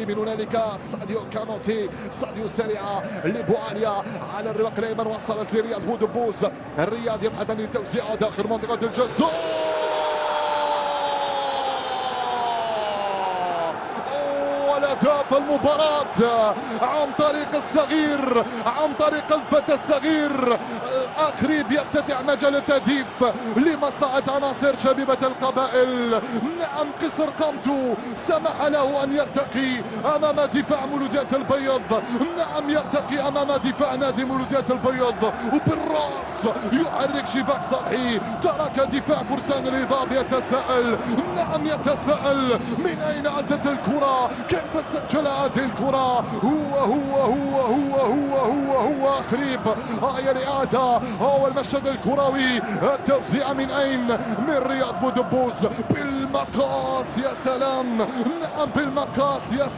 يأتي من هنالك ساديو كانوتي، ساديو سريعة لبواليا على الرواق الأيمن، وصلت لرياض بودبوز. الرياض يبحث عن التوزيع داخل منطقة الجزاء. هدف المباراة عن طريق الصغير، عن طريق الفتى الصغير أخريب يفتتح مجال التهديف لمصلحة عناصر شبيبة القبائل. نعم، قصر قامته سمح له أن يرتقي أمام دفاع مولودية البيض. نعم، يرتقي أمام دفاع نادي مولودية البيض، وبالراس يحرك شباك صالحي. ترك دفاع فرسان الهضاب يتساءل، نعم يتساءل، من أين أتت الكرة؟ كيف سجل هذه الكرة؟ هو أخريب. هاي الإعادة، هو المشهد الكروي. التوزيع من أين؟ من رياض بودبوز بالمقاس. يا سلام، نعم بالمقاس، يا سلام.